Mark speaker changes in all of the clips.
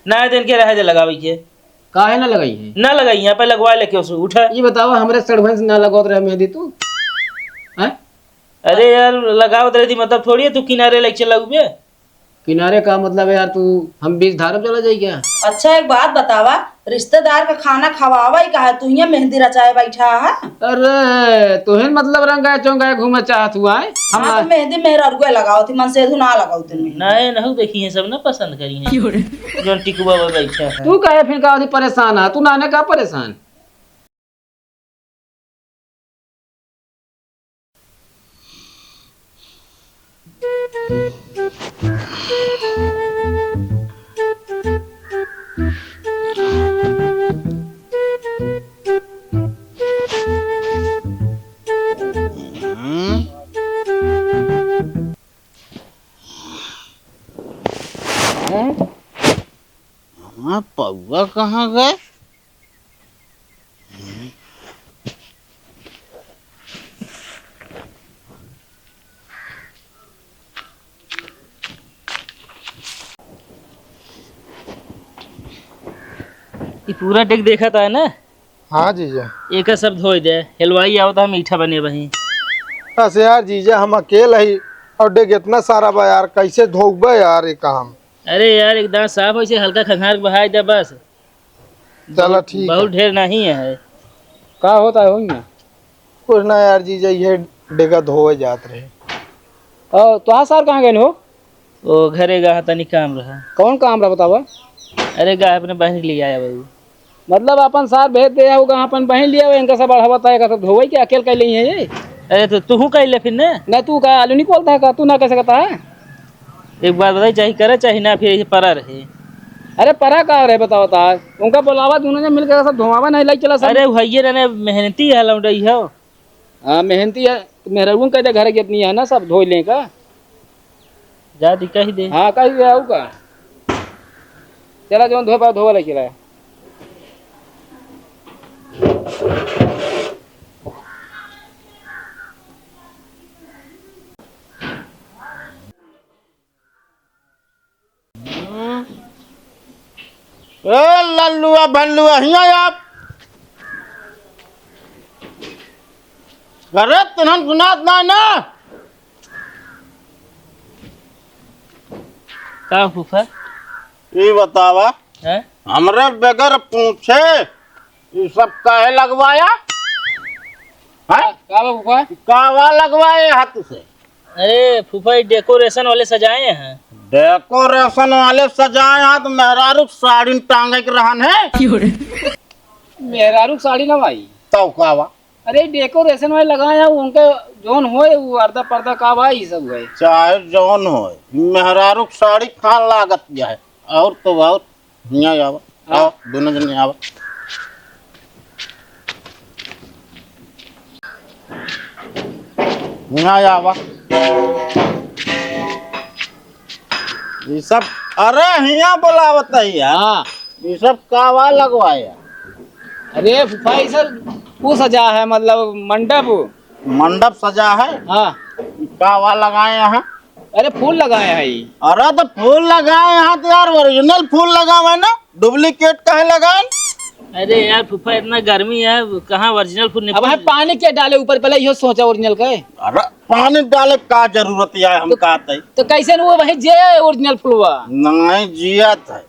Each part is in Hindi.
Speaker 1: ना दिन के रहे दे लगावे के
Speaker 2: काहे ना लगाई है?
Speaker 1: ना लगाई यहाँ पे लगवा लेके उसे उठा।
Speaker 2: ये बताओ हमरे सड़भन से ना लगावत रहे मेहंदी तू हैं?
Speaker 1: अरे यार लगावत रही थी मतलब थोड़ी है तू किनारे लेके चला हुए।
Speaker 2: किनारे का मतलब है यार तू हम बीच धारम चला जाई क्या?
Speaker 3: अच्छा एक बात बतावा, रिश्तेदार का खाना खवावा ही कहा तू ये मेहंदी रचाए बैठा है?
Speaker 2: अरे तुहें मतलब रंगाए चौंगाए घूमे चाहत हुआ है हम
Speaker 3: हाँ तो मेहंदी मेहर अरुए लगाओ थी, मन से ना लगाओ तुम।
Speaker 1: नहीं नहीं देखी है सब ना पसंद करी है जो टिकुआ में बैठा है।
Speaker 2: तू कहे फिर का परेशान है? तू नाने का परेशान?
Speaker 4: हाँ पौआ कहाँ गए?
Speaker 1: ये पूरा डेक देखा था ना?
Speaker 5: हाँ जीजा।
Speaker 1: एक सब धोई दे हलवाई आओ तो मीठा बने वही।
Speaker 5: बस यार जीजा हम अकेले ही और डेग इतना सारा बा यार, कैसे धोबे यार ये काम।
Speaker 1: अरे यार एकदम साफ ऐसे हल्का खंगार बहाई दे बस।
Speaker 5: चलो ठीक
Speaker 1: बहुत
Speaker 5: है।
Speaker 1: ढेर नहीं है।
Speaker 2: का होता है होई ना?
Speaker 5: कुछ ना यार जीजा, ये डेगा धोए जात रहे।
Speaker 2: तो सर कहाँ गए हो?
Speaker 1: वो घरे गा तनी काम रहा।
Speaker 2: कौन काम रहा बतावा?
Speaker 1: अरे गा अपने बहन के लिए आया बहू।
Speaker 2: मतलब अपन सार भेज दे होगा अपन बहन लिया इनका सब बढ़ावा ताए का सब धोवई के अकेले कर ली है ये?
Speaker 1: अरे तो तू कह ले फिर ना।
Speaker 2: ना तू का आलू नहीं बोलता है का? तू ना कैसे कहता है?
Speaker 1: एक बात बताई चाहे करे चाहे ना फिर परा रहे।
Speaker 2: अरे परा का रहे बताओ ता उनका बुलावा दोनों ने मिलकर सब धोवावा नहीं लाई चला सब।
Speaker 1: अरे भैया रहने मेहनती है लौटई हो।
Speaker 2: हाँ मेहनती है मेहरून कह दे घर कितनी है ना सब धो ले का।
Speaker 1: जा दी कही दे।
Speaker 2: हाँ कही गया का चला जो धो पा धोवा लाई चला।
Speaker 4: लल्लुआ भल्लुआ हिया आप घरे तुहन सुनात ना ना?
Speaker 1: का फूफा
Speaker 4: ये बतावा
Speaker 1: है?
Speaker 4: हमरे बगैर पूछे ये सब काहे लगवाया है? कावा लगवाए हाथ से?
Speaker 1: अरे फूफा ये डेकोरेशन वाले सजाए हैं।
Speaker 4: डेकोरेशन वाले सजाए हाथ मेहरारू साड़ी टांगे के रहन है।
Speaker 2: मेहरारू साड़ी ना भाई
Speaker 4: तो कावा
Speaker 2: अरे डेकोरेशन वाले लगाए हैं उनके जोन होए वो अर्धा पर्दा का भाई सब है।
Speaker 4: चाहे जौन हो मेहरारू साड़ी खान लागत जाए और तो और यहाँ आवा आओ दोनों जने आवा। यहाँ आवा ये सब अरे यहाँ बोलावत है यार।
Speaker 2: हाँ
Speaker 4: ये सब कावा लगवाया?
Speaker 2: अरे भाई सर वो सजा है मतलब मंडप।
Speaker 4: मंडप सजा है?
Speaker 2: हाँ
Speaker 4: कावा लगाए यहाँ?
Speaker 2: अरे फूल लगाए हैं ये।
Speaker 4: अरे तो फूल लगाए यहाँ तो यार ओरिजिनल फूल लगावे ना, डुप्लीकेट काहे लगाए?
Speaker 1: अरे यार फूफा इतना गर्मी है कहाँ ओरिजिनल फूल
Speaker 2: अब है पानी के डाले ऊपर पहले यो सोचा ओरिजिनल का है।
Speaker 4: अरे पानी डाले का जरूरत है हम कहते
Speaker 2: तो कैसे वो वही जे ओरिजिनल फूलवा
Speaker 4: नहीं जियत है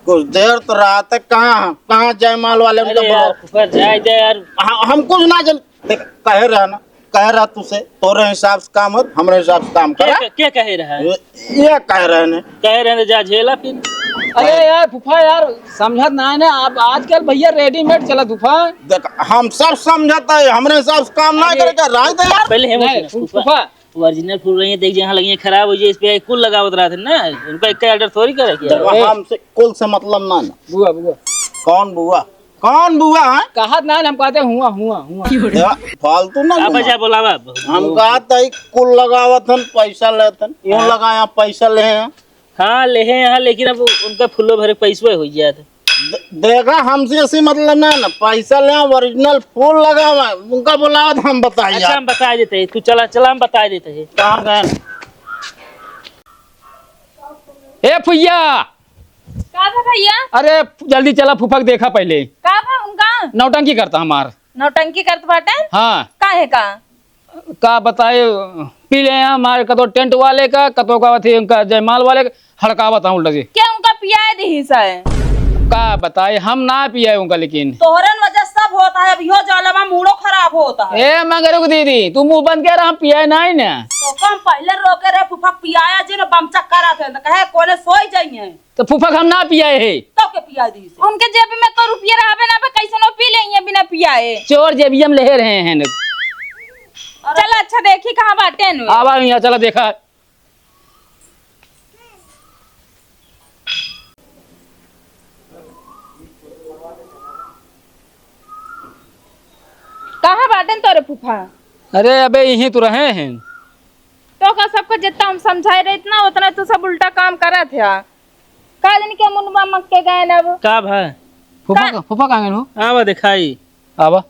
Speaker 4: कुछ देर तो रात है। कहाँ कहाँ जयमाल वाले में तो
Speaker 1: अरे यार फूफा जाए दे यार।
Speaker 4: हम कुछ ना जल देख कहे रहा ना, कह रहा तुझसे तोरे हिसाब से काम हो हमरे हिसाब से काम करा।
Speaker 1: क्या कह रहा है?
Speaker 4: ये कह रहे ने
Speaker 1: कह रहे हैं जा झेला फिर।
Speaker 2: अरे यार फूफा यार समझत ना है ना आप आजकल भैया रेडीमेड चला फूफा।
Speaker 4: देख हम सब समझता है हमरे हिसाब से काम ना करेगा राज दे यार।
Speaker 1: पहले है
Speaker 2: नहीं, फूफा
Speaker 1: ओरिजिनल फूल रही है देख जहाँ लगी है खराब हो जाए इस पे कुल लगावत रहा था ना उनका एक ऑर्डर थोड़ी करे क्या?
Speaker 4: हमसे कुल से मतलब ना
Speaker 2: बुआ बुआ
Speaker 4: कौन बुआ कौन बुआ है?
Speaker 2: कहा ना हम कहते हुआ हुआ हुआ
Speaker 4: फालतू ना
Speaker 1: अब बजा बोलावा।
Speaker 4: हम कहते कुल लगावत हन पैसा लेतन यूं लगाया पैसा ले हैं।
Speaker 1: हाँ ले हैं यहाँ लेकिन अब उनका फूलो भरे पैसो हो जाता।
Speaker 4: देखा हमसे ऐसी मतलब ना ना पैसा ले ओरिजिनल फूल लगावा उनका बुलावत हम बताइए।
Speaker 1: अच्छा हम बता देते हैं तू चला चला हम बता देते हैं।
Speaker 4: कहाँ गए?
Speaker 2: ए फुइया
Speaker 6: का था भैया?
Speaker 2: अरे जल्दी चला फूफा के देखा पहले।
Speaker 6: का था उनका?
Speaker 2: नौटंकी करता हमार।
Speaker 6: नौटंकी करत बाटे?
Speaker 2: हाँ
Speaker 6: काहे का?
Speaker 2: का बताए, पी ले हमारे कतो टेंट वाले का, कतो का थी उनका जयमाल वाले का, हड़का बताऊं उल्टा से।
Speaker 6: क्या उनका पियाए दी है?
Speaker 2: का बताए, हम ना पिए उनका, लेकिन
Speaker 3: तोहरन वजह सब होता है, अभी हो जाला मूडो खराब होता है।
Speaker 2: ए मगर रुक दीदी, तू मुंह बंद कर, हम पिए नहीं ना।
Speaker 3: तो कम पहले रोके रहे फूफा पियाया जी ने बम चक्कर आते तो कहे कोने सोई जाइए
Speaker 2: तो फूफा हम ना पिए है।
Speaker 3: तो के पिया दी से।
Speaker 6: उनके जेब में तो रुपया रहबे ना, पे कैसे नो पी लेंगे बिना पियाए?
Speaker 2: चोर जेबियम ले रहे हैं।
Speaker 6: चल अच्छा देखी कहाँ बाटे नु।
Speaker 2: आवा यहाँ, चला देखा।
Speaker 6: कहाँ बाटे तोरे फूफा?
Speaker 2: अरे अबे यहीं तो रहे हैं।
Speaker 6: तो का सबको जितना हम समझाए रहे इतना उतना तू सब उल्टा काम करत है। का दिन के मुनबा मक्के गए ना अब।
Speaker 1: का भाई
Speaker 2: फूफा कहाँ गए हो?
Speaker 1: आवा दिखाई।
Speaker 2: आवा।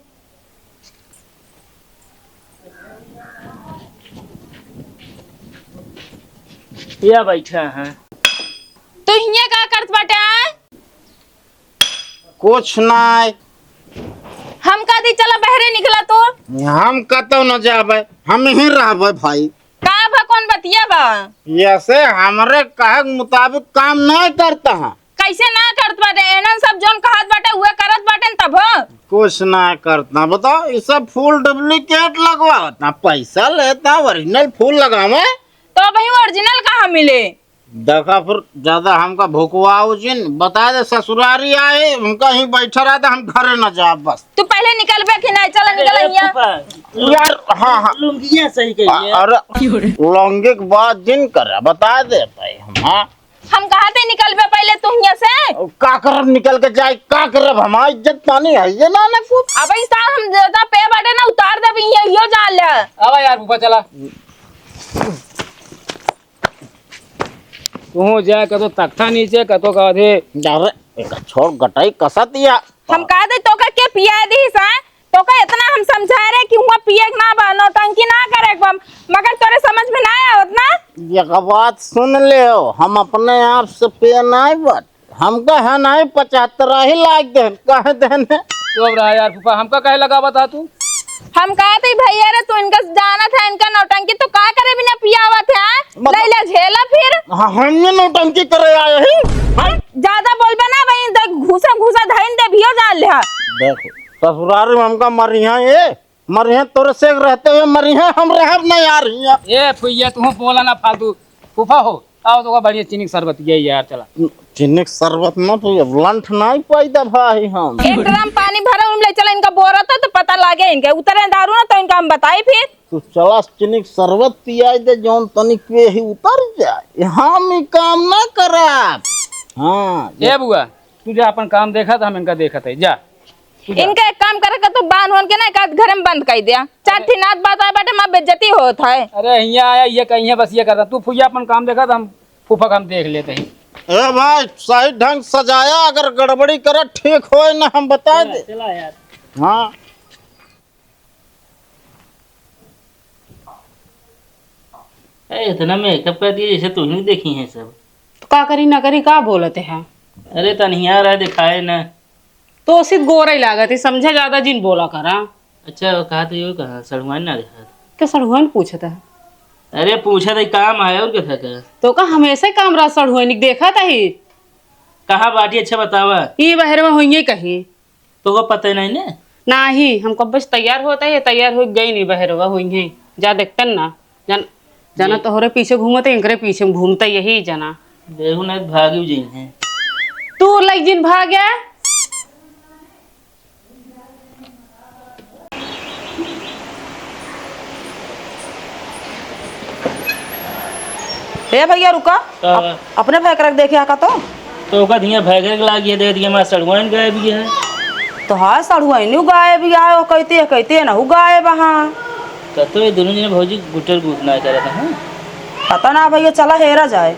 Speaker 1: या बैठा है।
Speaker 6: तो हिया का करत बाटे? आए
Speaker 4: कुछ नहीं,
Speaker 6: हम का दी चला बहरे निकला तो
Speaker 4: हम कतो न जाबे, हम यहीं रहबे भाई।
Speaker 6: का भा कौन बतिया बा?
Speaker 4: ऐसे हमरे कहे के मुताबिक काम नहीं करता है।
Speaker 6: कैसे ना करत बाटे? एनन सब जोन कहत बाटे उहे करत बाटे तब।
Speaker 4: कुछ नहीं करता, बताओ ये सब फूल डुप्लीकेट लगवाता, पैसा लेता, ओरिजिनल फूल लगावे
Speaker 6: तो भाई ओरिजिनल कहाँ मिले?
Speaker 4: देखा फिर ज्यादा हमका भुकवाओ जिन बता दे, ससुरारी आए उनका ही बैठा रहा था, हम घरे न जा बस।
Speaker 6: तू पहले निकल बे कि नहीं? चला निकल हिया।
Speaker 4: यार हाँ हाँ
Speaker 1: लुंगिया सही कही है।
Speaker 4: अरे लौंगे के बाद जिन कर बता दे भाई हम। हाँ
Speaker 6: हम कहा थे निकल बे पहले तू हिया से।
Speaker 4: का करब निकल के जाए, का करब, हमारी इज्जत पानी है ये ना ना कुछ।
Speaker 6: अब इस तरह हम ज्यादा पे बाटे ना उतार दे हिया यो जान ले।
Speaker 2: आवा यार फूफा, चला। तू जाए कतो तख्ता नीचे, कतो का थे।
Speaker 4: अरे एक छोड़ गटाई कसा दिया।
Speaker 6: हम कहा थे तो का के पिया दी सा, तो का इतना हम समझा रहे कि हुआ पिए ना बा, नौटंकी ना करे मगर तोरे समझ में ना आवत ना।
Speaker 4: ये बात सुन ले, हम अपने आप से पे नहीं बट हमका है नहीं 75 ही लाग दे कहे देने।
Speaker 2: तो रहा यार फूफा, हमका कहे लगा बता तू।
Speaker 6: हम कहा थे भैया रे तू इनका जाना था, इनका नौटंकी तो का करे बिना पिया हुआ था। ले ले झेला फिर।
Speaker 4: हाँ हमने नौटंकी करे आए ही।
Speaker 6: ज्यादा बोलबे ना भाई, घुसा घुसा धइन दे भियो जान ले।
Speaker 4: देखो ससुराल में हमका मरिया ये मरिया तोरे से रहते हुए मरिया, हम रहब नहीं आ रही है।
Speaker 2: ए फुइया तू बोला ना फालतू। फूफा हो आओ तो बढ़िया चीनी के शरबत ये यार, चला।
Speaker 4: चीनी के शरबत न तो लंठ नहीं पैदा भाई। हम
Speaker 6: एक ड्रम पानी भरा उनले चला, इनका बोरा था तो पता लागे इनके उतरे दारू ना, तो इनका हम बताई फिर।
Speaker 4: तू चला चीनी के शरबत पियाई दे, जौन तनिक पे ही उतर जाए। हम ही काम ना करब। हाँ
Speaker 2: ए बुआ, तू जा अपन काम देखा था, हम इनका देखा था। जा
Speaker 6: इनका एक काम करे का तो बांध होन के ना एक घर में बंद कर दिया। चाठी नाथ बात आए बाटे मां बेइज्जती होत है।
Speaker 2: अरे यहाँ आया ये कहीं है, बस ये करता। तू फुइया अपन काम देखा था, हम फूफा का हम देख लेते हैं।
Speaker 4: ए भाई सही ढंग सजाया, अगर गड़बड़ी करे ठीक हो ना हम बता दे।
Speaker 1: चला यार।
Speaker 4: हाँ
Speaker 1: इतना मेकअप कर दिया जैसे तुम ही देखी है सब।
Speaker 7: तो का करी ना करी का बोलते हैं?
Speaker 1: अरे तनहिया रहा दिखाए ना।
Speaker 7: तो सिर्फ गोरा ही लागत है, समझे ज्यादा जिन बोला करा।
Speaker 1: अच्छा वो कहा था, कहा सड़वान ना देखा था।
Speaker 7: क्या सड़हुआन पूछता है?
Speaker 1: अरे पूछा था काम आया और क्या था क्या?
Speaker 7: तो का हमेशा काम रहा सड़हुआन देखा था ही।
Speaker 1: कहाँ बाटी अच्छा बतावा।
Speaker 7: ये बहरवा हुई कहीं
Speaker 1: तो वो पता नहीं ना।
Speaker 7: ना ही हम कब बस तैयार होता है, तैयार हो गई नहीं बहरवा हुई। जा देखते ना जाना तो होरे पीछे घूमते, इनकरे पीछे घूमता यही जना।
Speaker 1: देखो ना भागी जी है।
Speaker 7: तू लग जिन भाग गया।
Speaker 3: हे भैया रुका, अपने भाई रख देखे आका
Speaker 1: तो का धिया भैगर ला गया दे दिया, हमारा सड़वान गाय भी है।
Speaker 3: तो हाँ सड़ुआ नहीं गाय भी आयो, कहते ना गाय वहाँ।
Speaker 1: तो ये दोनों जने भौजी गुटर गुटना कर रहा था। हाँ?
Speaker 3: पता ना भैया, चला हेरा जाए।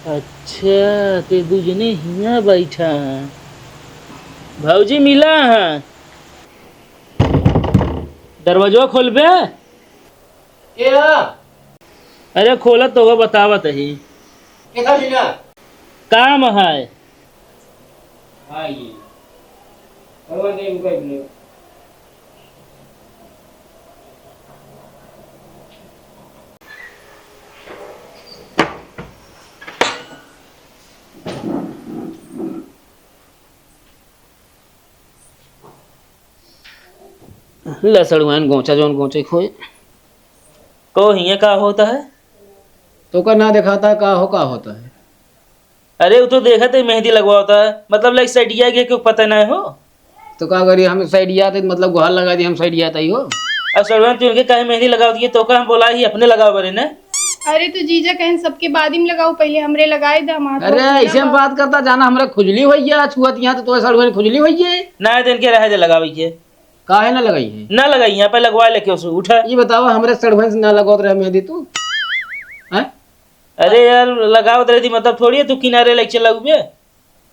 Speaker 1: अच्छा ते दू जने हिया बैठा। भौजी मिला है। दरवाजा खोल बे।
Speaker 2: क्या
Speaker 1: अरे खोलत तो बतावत ही
Speaker 2: किधर लिया
Speaker 1: काम है।
Speaker 2: आइए और नहीं उनका इधर
Speaker 1: लसड़वान गोचा जौन गोचे खोए को हिये का होता है।
Speaker 2: तो का ना दिखाता का होता है।
Speaker 1: अरे वो तो देखा थे मेहंदी लगवा होता है मतलब लाइक सैडिया के क्यों पता नहीं हो।
Speaker 2: तो का करी हम साइडिया थे मतलब गुहार लगा दी हम साइडिया था ही हो।
Speaker 1: अब सड़वान तू इनके काहे मेहंदी लगाओ दिए तो का हम बोला ही अपने लगाओ बरे ने।
Speaker 8: अरे तो जीजा कहें सबके बाद ही में लगाओ पहले हमरे लगाए दामाद
Speaker 2: अरे ऐसे हम बात करता जाना हमरा खुजली हुई है छुआत यहाँ तो सड़वे खुजली हुई है।
Speaker 1: ना दिन के रहे दे लगावे के
Speaker 2: काहे ना लगाई है
Speaker 1: ना लगाई यहाँ पे लगवा लेके उसे उठा।
Speaker 2: ये बताओ हमरे सड़वे से ना लगाओ रहे मेहंदी तू हैं।
Speaker 1: अरे यार लगाओ रही थी मतलब थोड़ी है तू किनारे लेके चला हुए।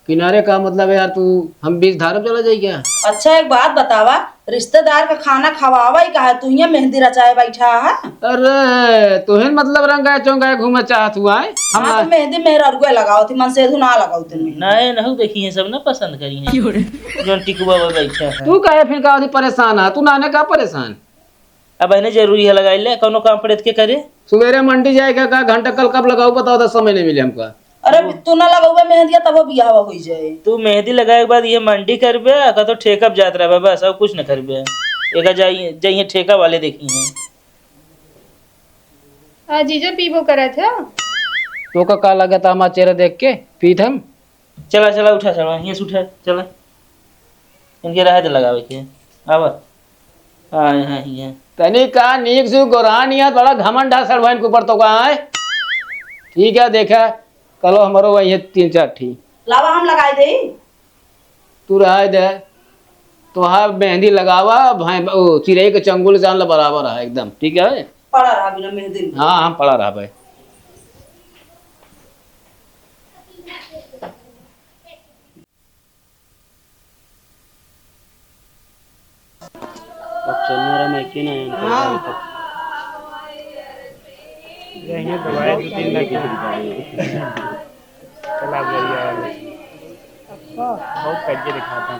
Speaker 2: किनारे का मतलब है यार तू हम बीच धारम चला जाए क्या।
Speaker 3: अच्छा एक बात बतावा, रिश्तेदार का खाना खवावा ही कहा तू यहाँ मेहंदी रचाए बैठा है।
Speaker 2: अरे तुहें मतलब रंगाए चौंगाए घूमे चाहत हुआ है हम
Speaker 3: हाँ तो मेहंदी मेहर अरगुए लगाओ थी, मन से ना लगाओ तुम।
Speaker 1: नहीं नहीं देखी है सब ना पसंद करी है जो टिकुआ में बैठा है।
Speaker 2: तू कहे फिर का परेशान है तू नाने का परेशान।
Speaker 1: अब इन्हें जरूरी है लगाई ले कोनो काम पड़े के करे।
Speaker 2: सवेरे मंडी जाएगा का घंटा कल कब लगाओ बताओ तो समय नहीं मिले हमका।
Speaker 3: अरे तू ना लगाओ मेहंदिया तब बियाह हो जाए।
Speaker 1: तू मेहंदी लगाए के बाद ये मंडी करबे का तो ठेका जात रहा बस अब कुछ न करबे। एक जाइए ठेका वाले देखी हैं।
Speaker 8: हाँ जीजा पीबो करे थे।
Speaker 2: तो का लगा था हमारा चेहरा देख के पीत हम।
Speaker 1: चला चला उठा चला ये से उठा चला इनके रहे दे लगावे के आवा। हाँ हाँ ये
Speaker 2: तनी का नीक से गोरान या बड़ा घमंड है सड़वाइन के ऊपर तो का है। ठीक है देखा कलो हमारो वही 3-4 ठीक
Speaker 3: लावा हम लगाए दे।
Speaker 2: तू रहा दे तो हाँ मेहंदी लगावा भाई चिड़ै के चंगुल जान ला बराबर है एकदम ठीक है।
Speaker 3: पड़ा रहा बिना मेहंदी।
Speaker 2: हाँ हम पड़ा रहा भाई।
Speaker 1: अब चलना रहा मैं क्यों ना
Speaker 9: चला गया बहुत कज्जे दिखाता